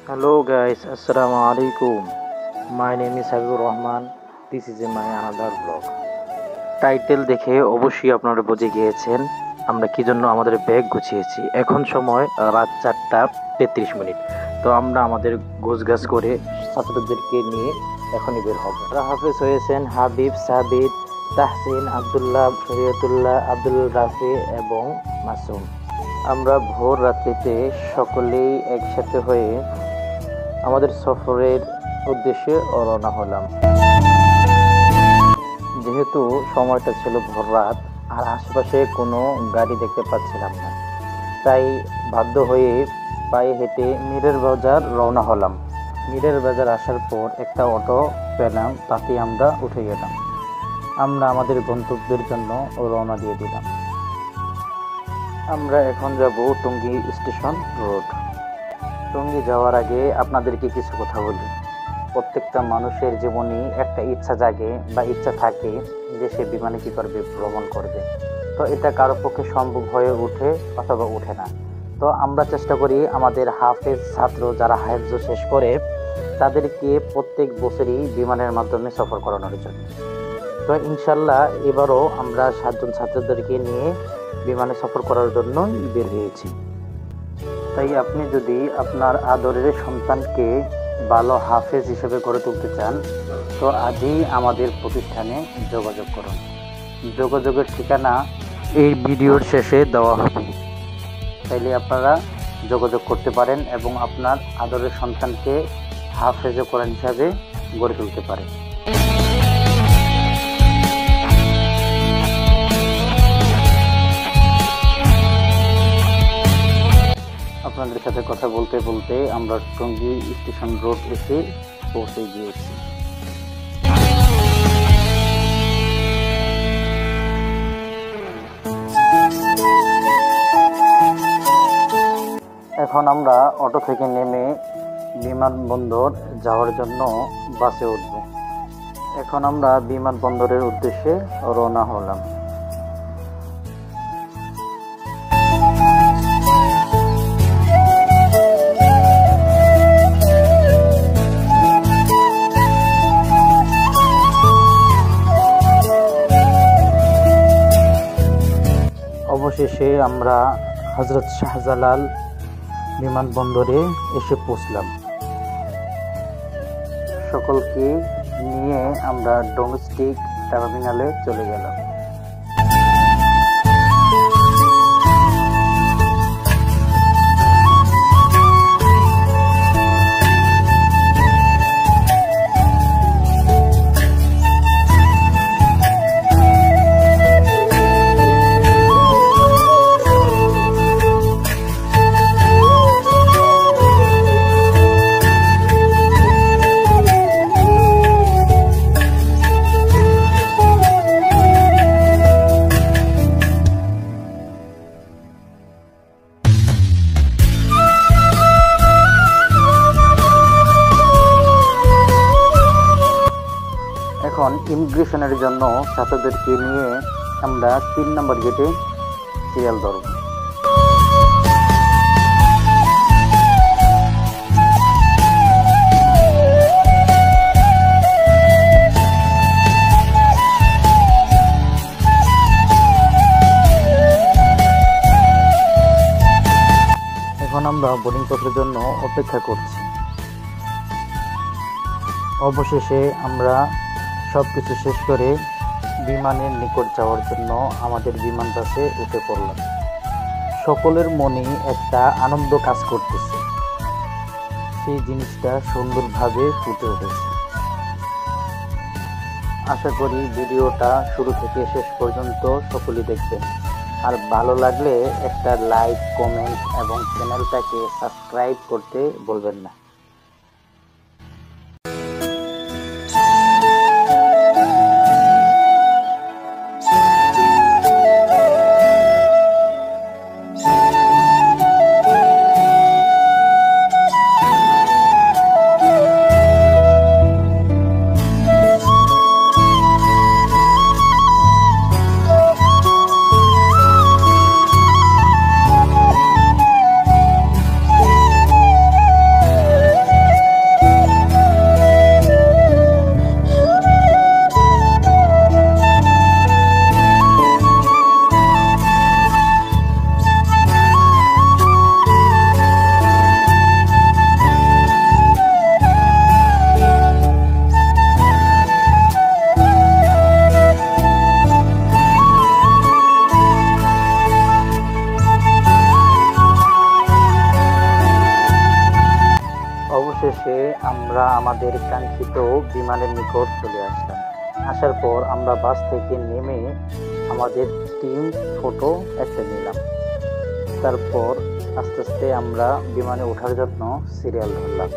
Hello guys, Assalamu alaikum. My name is Habibur Rahman. This is my another vlog. Title দেখে অবশ্যই আপনারা বুঝে গিয়েছেন আমরা কি জন্য আমাদের ব্যাগ গুছিয়েছি। এখন সময় রাত 4:33। তো আমরা আমাদের গোছগাছ করে ছাত্রদেরকে নিয়ে এখনই বের হব। হাফেজ হয়েছেন হাবিব, সাবিদ, তাহসিন, আব্দুল্লাহ, শরীয়তুল্লাহ, আব্দুল রাফি এবং মাসুম। আমরা ভোর রাত্রিতে সকলেই একসাথে হয়ে আমাদের সফরের উদ্দেশ্যে রওনা হলাম। যেহেতু সময়টা ছিল ভোর রাত আর আশেপাশে কোনো গাড়ি দেখতে পাচ্ছিলাম না, তাই বাধ্য হয়ে পায়ে হেঁটে মিরের বাজার রওনা হলাম। মিরের বাজার আসার পর একটা অটো পেলাম, তাতে আমরা উঠে গেলাম। আমরা আমাদের গন্তব্যের জন্য রওনা দিয়ে দিলাম। আমরা এখন যাব টঙ্গী স্টেশন রোড। টঙ্গী যাওয়ার আগে আপনাদেরকে কিছু কথা বলি। প্রত্যেকটা মানুষের জীবনে একটা ইচ্ছা জাগে বা ইচ্ছা থাকে যে সে বিমানে কী করবে, ভ্রমণ করবে। তো এটা কারো পক্ষে সম্ভব হয়ে ওঠে অথবা ওঠে না। তো আমরা চেষ্টা করি আমাদের হাফেজ ছাত্র যারা হাফেজ শেষ করে তাদেরকে প্রত্যেক বছরই বিমানের মাধ্যমে সফর করানোর জন্য। তো ইনশাল্লাহ এবারও আমরা 7 জন ছাত্রদেরকে নিয়ে বিমানে সফর করার জন্য বের হয়েছি। তাই আপনি যদি আপনার আদরের সন্তানকে ভালো হাফেজ হিসেবে গড়ে তুলতে চান তো আজই আমাদের প্রতিষ্ঠানে যোগাযোগ করুন। যোগাযোগের ঠিকানা এই ভিডিওর শেষে দেওয়া হবে, তাইলে আপনারা যোগাযোগ করতে পারেন এবং আপনার আদরের সন্তানকে হাফেজে কোরআন হিসাবে গড়ে তুলতে পারেন। আপনাদের সাথে কথা বলতে বলতে আমরা টঙ্গী স্টেশন রোড এসে পৌঁছে গিয়েছি। এখন আমরা অটো থেকে নেমে বিমানবন্দর যাওয়ার জন্য বাসে উঠব। এখন আমরা বিমানবন্দরের উদ্দেশ্যে রওনা হলাম। অবশেষে আমরা হযরত শাহজালাল বিমানবন্দরে এসে পৌঁছলাম। সকলকে নিয়ে আমরা ডোমেস্টিক টার্মিনালে চলে গেলাম। এখন ইমিগ্রেশনের জন্য ছাত্রদেরকে নিয়ে আমরা 3 নম্বর গেটে সিরিয়াল ধরব। এখন আমরা বোর্ডিং পত্রের জন্য অপেক্ষা করছি। অবশেষে আমরা সবকিছু শেষ করে বিমানের নিকট যাওয়ার জন্য আমাদের বিমান বাসে উঠে পড়লাম। সকলের মনে একটা আনন্দ কাজ করতেছে, সেই জিনিসটা সুন্দরভাবে ফুটে উঠেছে। আশা করি ভিডিওটা শুরু থেকে শেষ পর্যন্ত সকলেই দেখবেন, আর ভালো লাগলে একটা লাইক, কমেন্ট এবং চ্যানেলটাকে সাবস্ক্রাইব করতে বলবেন না। অবশেষে আমরা আমাদের কাঙ্ক্ষিত বিমানের নিকট চলে আসলাম। আসার পর আমরা বাস থেকে নেমে আমাদের টিম ফটো একটা নিলাম। তারপর আস্তে আস্তে আমরা বিমানে ওঠার জন্য সিরিয়াল ধরলাম।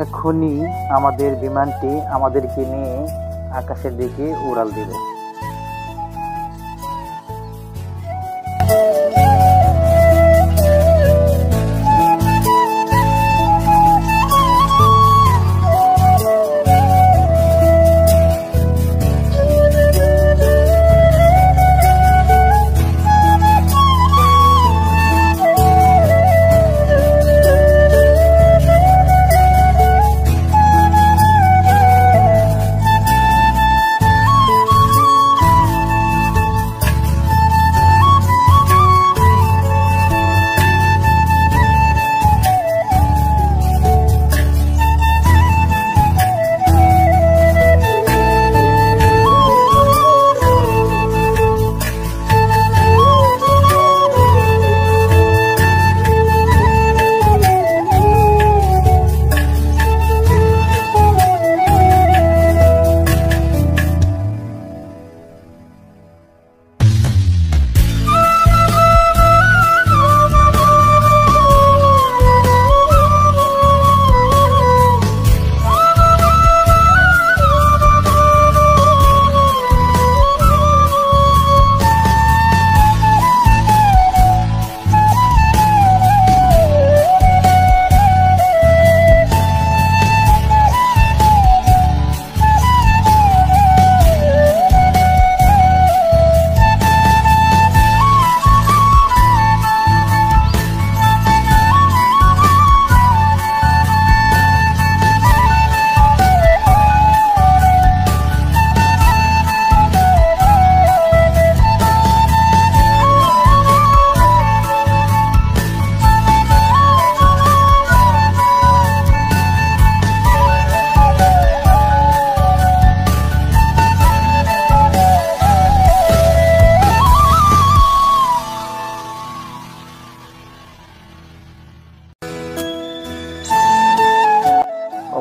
এখনই আমাদের বিমানটি আমাদেরকে নিয়ে আকাশের দিকে উড়াল দিবে।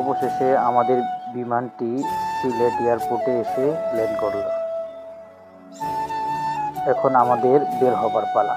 অবশেষে আমাদের বিমানটি সিলেট এয়ারপোর্টে এসে ল্যান্ড করল। এখন আমাদের বের হবার পালা।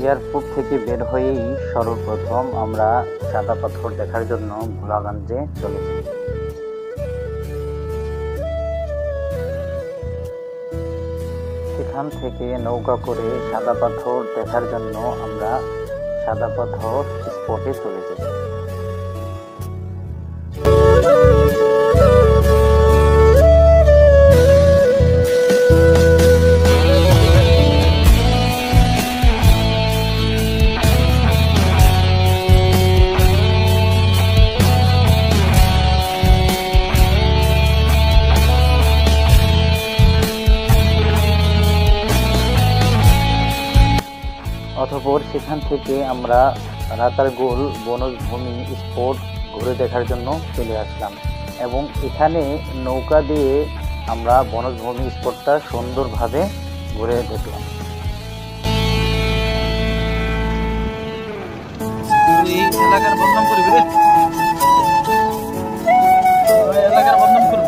এয়ারপোর্ট থেকে বের হয়েই সর্বপ্রথম আমরা সাদা পাথর দেখার জন্য ভোলাগঞ্জে চলে যাই। সেখান থেকে নৌকা করে সাদা পাথর দেখার জন্য আমরা সাদা পাথর স্পটে চলে যাই। অতঃপর সেখান থেকে আমরা রাতারগুল বনভূমি স্পট ঘুরে দেখার জন্য চলে আসলাম এবং এখানে নৌকা দিয়ে আমরা বনভূমি স্পটটা সুন্দরভাবে ঘুরে দেখলাম। এলাকার বদনাম করবি রে, এলাকার বদনাম করবি।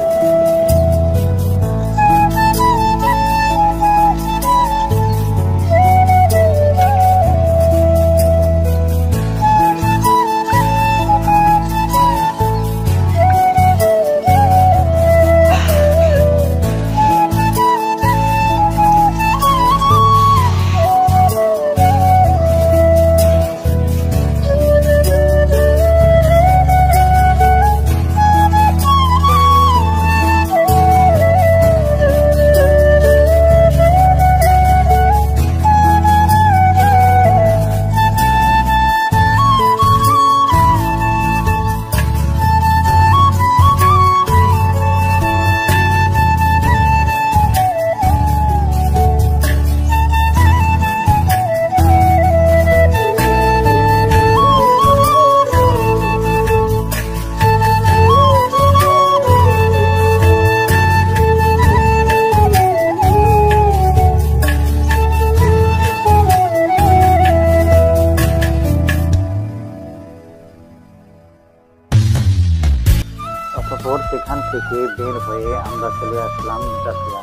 অতঃপর সেখান থেকে বের হয়ে আমরা চলে আসলাম জাফিয়া,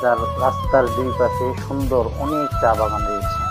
যার রাস্তার দুই পাশে সুন্দর অনেক চা বাগান রয়েছে।